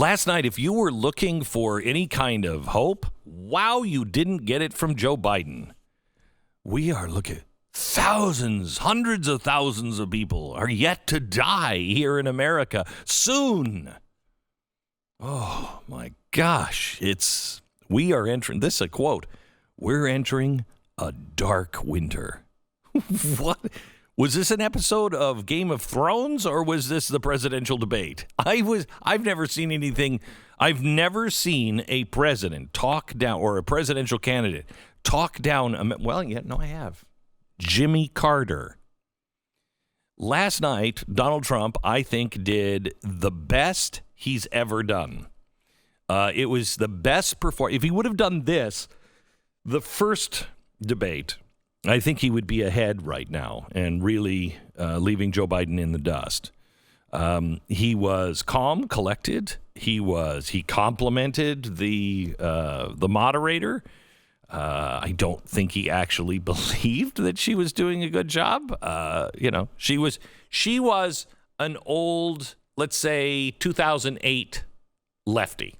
Last night, if you were looking for any kind of hope, wow, you didn't get it from Joe Biden. We are looking. Thousands, hundreds of thousands of people are yet to die here in America soon. Oh, my gosh. We are entering, this is a quote, we're entering a dark winter. What? Was this an episode of Game of Thrones or was this the presidential debate? I've never seen anything. I've never seen a president talk down or a presidential candidate talk down. Well, yeah, no, I have. Jimmy Carter. Last night, Donald Trump, I think, did the best he's ever done. It was the best performance. If he would have done this, the first debate, I think he would be ahead right now and really leaving Joe Biden in the dust. He was calm, collected. He complimented the moderator. I don't think he actually believed that she was doing a good job. She was an old, let's say, 2008 lefty.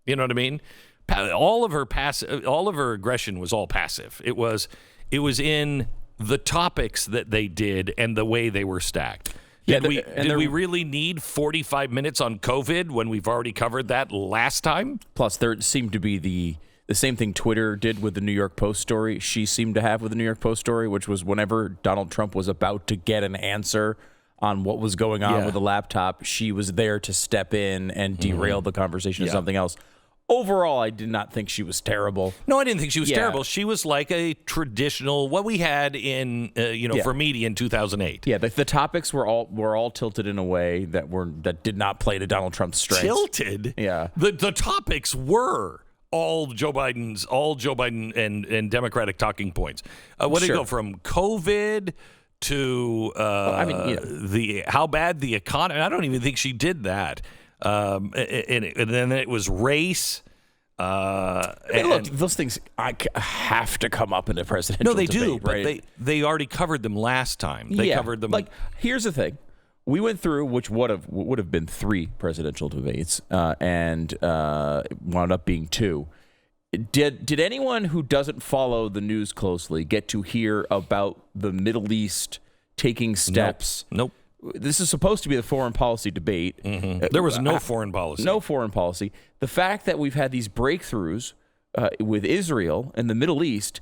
You know what I mean? All of her aggression was all passive. It was in the topics that they did and the way they were stacked. Did we really need 45 minutes on COVID when we've already covered that last time? Plus, there seemed to be the same thing Twitter did with the New York Post story. She seemed to have with the New York Post story, which was whenever Donald Trump was about to get an answer on what was going on with the laptop, she was there to step in and derail the conversation to something else. Overall, I did not think she was terrible. No, I didn't think she was terrible. She was like a traditional, what we had in, for media in 2008. Yeah, the topics were all tilted in a way that did not play to Donald Trump's strengths. Tilted? Yeah. The topics were all Joe Biden and Democratic talking points. What did it go from COVID to how bad the economy? I don't even think she did that. And then it was race. Look, those things have to come up in a presidential debate. No, they do, right? but they already covered them last time. They covered them. Like, here's the thing. We went through which would have been 3 presidential debates, and wound up being 2. Did anyone who doesn't follow the news closely get to hear about the Middle East taking steps? Nope. This is supposed to be the foreign policy debate. Mm-hmm. There was no foreign policy. No foreign policy. The fact that we've had these breakthroughs with Israel and the Middle East,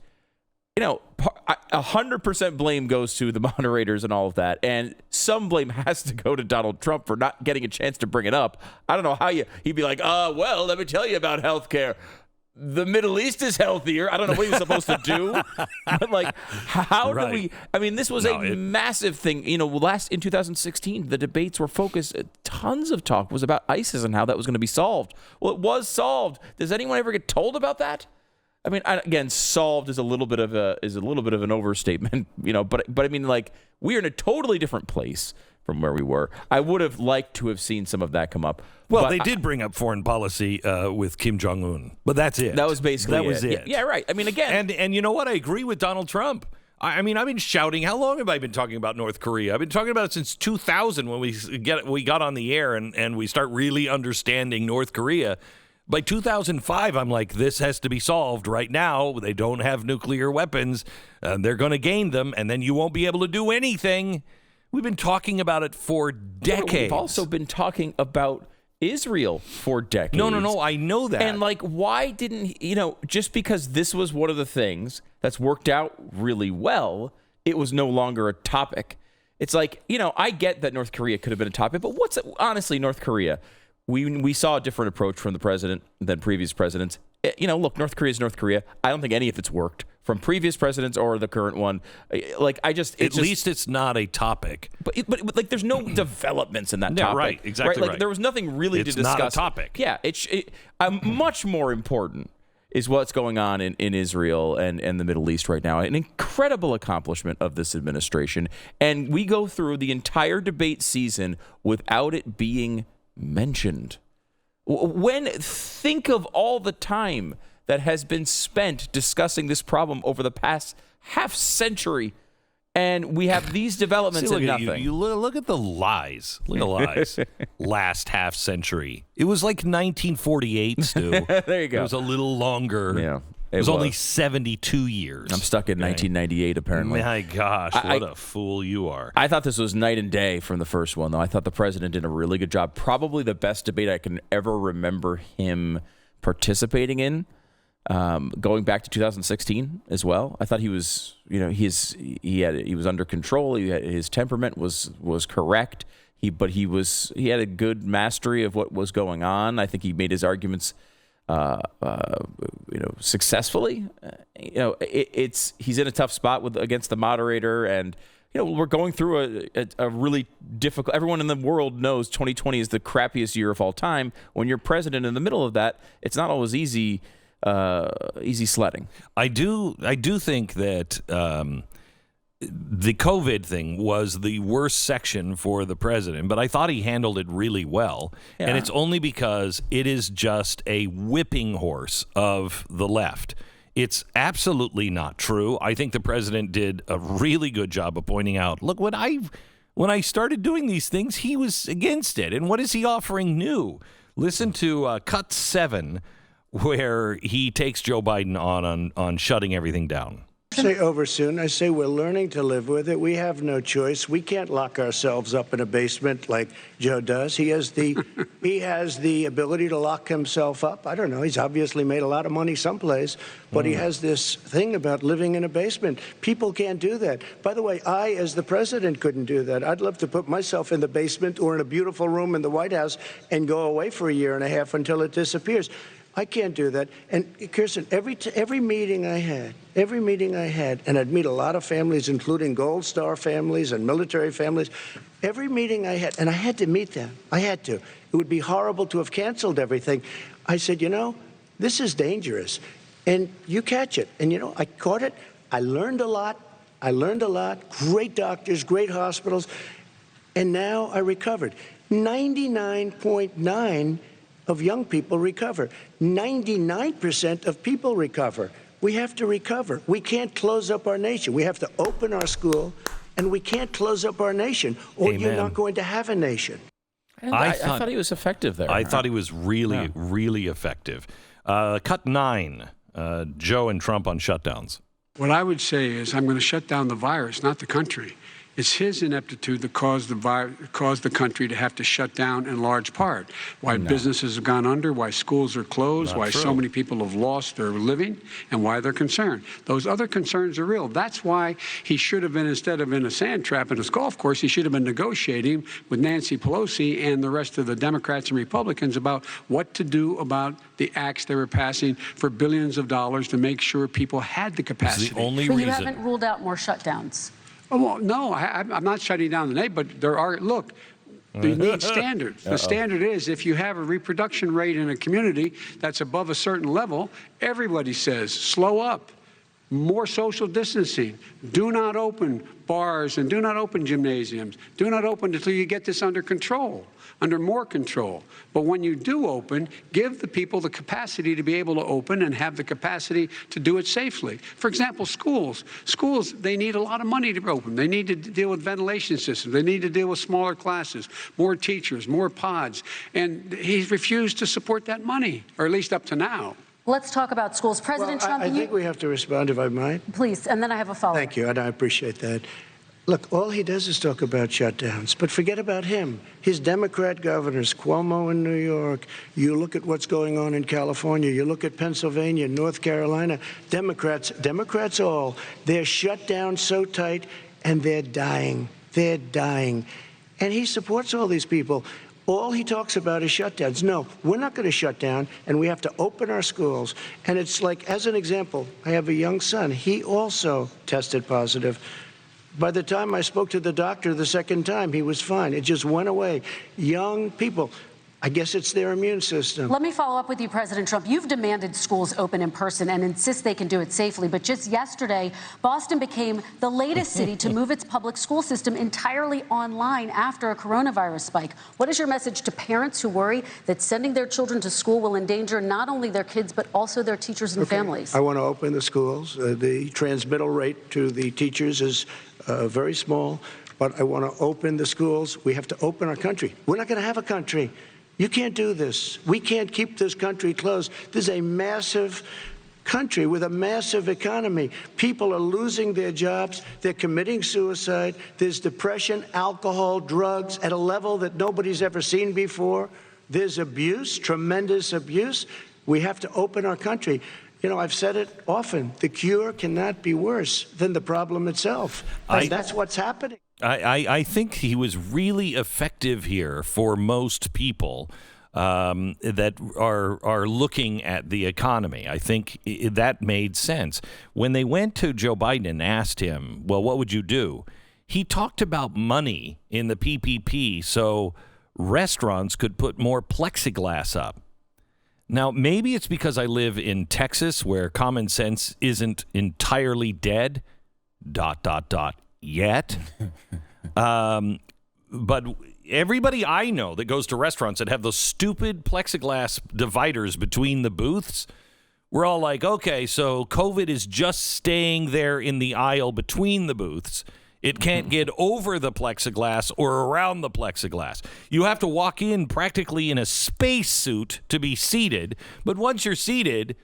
100% blame goes to the moderators and all of that, and some blame has to go to Donald Trump for not getting a chance to bring it up. I don't know how he'd be like, well, let me tell you about healthcare. The Middle East is healthier. I don't know what he was supposed to do, but how do we? I mean, this was a massive thing. In 2016, the debates were focused. Tons of talk was about ISIS and how that was going to be solved. Well, it was solved. Does anyone ever get told about that? I mean, again, solved is a little bit of an overstatement, But I mean, we are in a totally different place from where we were. I would have liked to have seen some of that come up. Well, they did bring up foreign policy with Kim Jong-un, but that's it. That was basically was it. Yeah, right. I mean, again, and you know what? I agree with Donald Trump. I mean, I've been shouting. How long have I been talking about North Korea? I've been talking about it since 2000 when we got on the air and we start really understanding North Korea. By 2005, I'm like, this has to be solved right now. They don't have nuclear weapons. They're going to gain them, and then you won't be able to do anything. We've been talking about it for decades. We've also been talking about Israel for decades. No, I know that. And why didn't, just because this was one of the things that's worked out really well, it was no longer a topic. It's I get that North Korea could have been a topic, but honestly, North Korea, we saw a different approach from the president than previous presidents. Look, North Korea is North Korea. I don't think any of it's worked from previous presidents or the current one. At least it's not a topic. But there's no developments in that topic. Right, exactly right. There was nothing really to discuss. It's not a topic. Yeah, much more important is what's going on in Israel and the Middle East right now. An incredible accomplishment of this administration. And we go through the entire debate season without it being mentioned. Think of all the time that has been spent discussing this problem over the past half century, And we have these developments See, and look at nothing. you look at the lies. Look at the lies. Last half century. It was like 1948, Stu. There you go. It was a little longer. Yeah, it was only 72 years. I'm stuck in 1998, apparently. My gosh, what a fool you are. I thought this was night and day from the first one, though. I thought the president did a really good job. Probably the best debate I can ever remember him participating in. Going back to 2016 as well, I thought he was, he was under control. His temperament was correct. He had a good mastery of what was going on. I think he made his arguments, successfully. He's in a tough spot against the moderator, and we're going through a really difficult. Everyone in the world knows 2020 is the crappiest year of all time. When you're president in the middle of that, it's not always easy sledding. I do think that the COVID thing was the worst section for the president, but I thought he handled it really well. Yeah. And it's only because it is just a whipping horse of the left. It's absolutely not true. I think the president did a really good job of pointing out, look, when I started doing these things, he was against it. And what is he offering new? Listen to cut 7, where he takes Joe Biden on shutting everything down. Say over soon. I say we're learning to live with it. We have no choice. We can't lock ourselves up in a basement like Joe does. He has the ability to lock himself up. I don't know. He's obviously made a lot of money someplace, but he has this thing about living in a basement. People can't do that. By the way, I, as the president, couldn't do that. I'd love to put myself in the basement or in a beautiful room in the White House and go away for a year and a half until it disappears. I can't do that. And Kirsten, every meeting I had, and I'd meet a lot of families, including Gold Star families and military families, every meeting I had, and I had to meet them. I had to. It would be horrible to have canceled everything. I said, this is dangerous. And you catch it. And, I caught it. I learned a lot. Great doctors, great hospitals. And now I recovered. 99.9% of young people recover. 99% of people recover. We have to recover. We can't close up our nation. We have to open our school, and we can't close up our nation, or Amen. You're not going to have a nation. I thought he was effective there. I thought he was really, really effective. Cut 9, Joe and Trump on shutdowns. What I would say is I'm going to shut down the virus, not the country. It's his ineptitude that caused the country to have to shut down in large part. Why businesses have gone under, why schools are closed, Not why true. so many people have lost their living, and why they're concerned. Those other concerns are real. That's why he should have been, instead of in a sand trap in his golf course, he should have been negotiating with Nancy Pelosi and the rest of the Democrats and Republicans about what to do about the acts they were passing for billions of dollars to make sure people had the capacity. The only But reason. you haven't ruled out more shutdowns. Oh, well, no, I'm not shutting down the name, but there are, look, you need standards. The standard is if you have a reproduction rate in a community that's above a certain level, everybody says, slow up, more social distancing, do not open bars and do not open gymnasiums, do not open until you get this under control, under more control. But when you do open, give the people the capacity to be able to open and have the capacity to do it safely. For example, schools. Schools, they need a lot of money to open. They need to deal with ventilation systems. They need to deal with smaller classes, more teachers, more pods. And he's refused to support that money, or at least up to now. Let's talk about schools. President Trump, I think we have to respond, if I might. Please, and then I have a follow-up. Thank you, and I appreciate that. Look, all he does is talk about shutdowns, but forget about him. His Democrat governors, Cuomo in New York, you look at what's going on in California, you look at Pennsylvania, North Carolina, Democrats all, they're shut down so tight, and they're dying. They're dying. And he supports all these people. All he talks about is shutdowns. No, we're not going to shut down, and we have to open our schools. And it's like, as an example, I have a young son. He also tested positive. By the time I spoke to the doctor the second time, he was fine. It just went away. Young people, I guess it's their immune system. Let me follow up with you, President Trump. You've demanded schools open in person and insist they can do it safely. But just yesterday, Boston became the latest city to move its public school system entirely online after a coronavirus spike. What is your message to parents who worry that sending their children to school will endanger not only their kids, but also their teachers and families? I want to open the schools. The transmittal rate to the teachers is very small, but I want to open the schools. We have to open our country. We're not going to have a country. You can't do this. We can't keep this country closed. This is a massive country with a massive economy. People are losing their jobs. They're committing suicide. There's depression, alcohol, drugs at a level that nobody's ever seen before. There's abuse, tremendous abuse. We have to open our country. You know, I've said it often, the cure cannot be worse than the problem itself. And that's what's happening. I think he was really effective here for most people that are looking at the economy. I think that made sense. When they went to Joe Biden and asked him, well, what would you do? He talked about money in the PPP so restaurants could put more plexiglass up. Now, maybe it's because I live in Texas where common sense isn't entirely dead, ... yet. But everybody I know that goes to restaurants that have those stupid plexiglass dividers between the booths, we're all like, okay, so COVID is just staying there in the aisle between the booths. It can't get over the plexiglass or around the plexiglass. You have to walk in practically in a spacesuit to be seated. But once you're seated,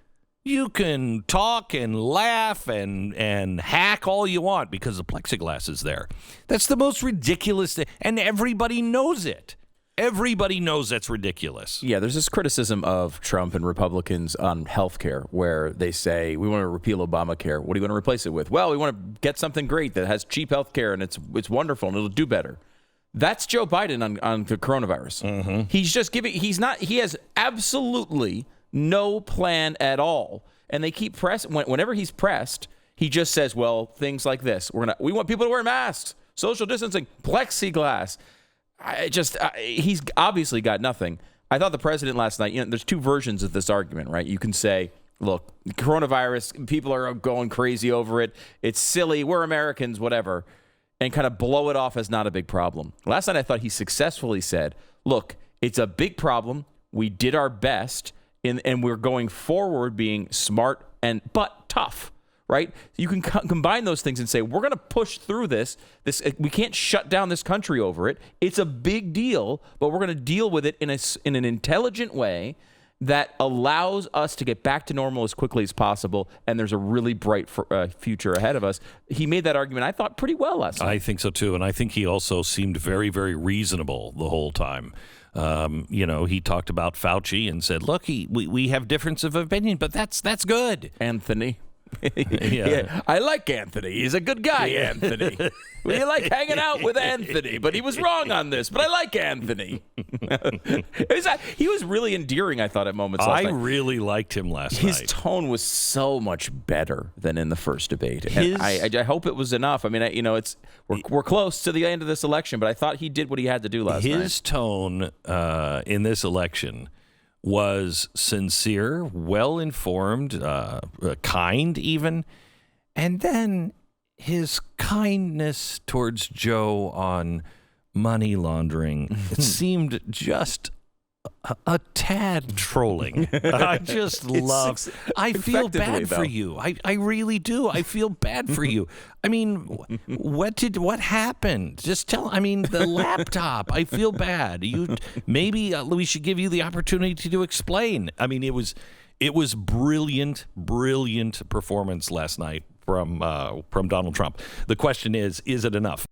you can talk and laugh and hack all you want because the plexiglass is there. That's the most ridiculous thing. And everybody knows it. Everybody knows that's ridiculous. Yeah, there's this criticism of Trump and Republicans on health care where they say, we want to repeal Obamacare. What do you want to replace it with? Well, we want to get something great that has cheap health care and it's wonderful and it'll do better. That's Joe Biden on the coronavirus. Mm-hmm. He's just he has absolutely no plan at all. And they keep whenever he's pressed, he just says, well, things like this. We want people to wear masks, social distancing, plexiglass. He's obviously got nothing. I thought the president last night, there's two versions of this argument, right? You can say, look, coronavirus, people are going crazy over it. It's silly. We're Americans, whatever, and kind of blow it off as not a big problem. Last night, I thought he successfully said, look, it's a big problem. We did our best, and we're going forward being smart but tough. Right? You can combine those things and say, we're going to push through this. We can't shut down this country over it. It's a big deal, but we're going to deal with it in an intelligent way that allows us to get back to normal as quickly as possible. And there's a really bright future ahead of us. He made that argument, I thought, pretty well last night. I think so, too. And I think he also seemed very, very reasonable the whole time. He talked about Fauci and said, look, we have difference of opinion, but that's good. Anthony. Yeah. I like Anthony. He's a good guy, Anthony. We like hanging out with Anthony, but he was wrong on this. But I like Anthony. He was really endearing, I thought, at moments last night. I really liked him last night. His tone was so much better than in the first debate. And I hope it was enough. I mean, we're close to the end of this election, but I thought he did what he had to do last night. His tone in this election was sincere, well-informed, kind even. And then his kindness towards Joe on money laundering, it seemed just a tad trolling. I just I feel bad for you. I really do. I feel bad for you. I mean, what happened? Just the laptop. I feel bad. Maybe we should give you the opportunity to explain. I mean, it was brilliant performance last night from Donald Trump. The question is it enough?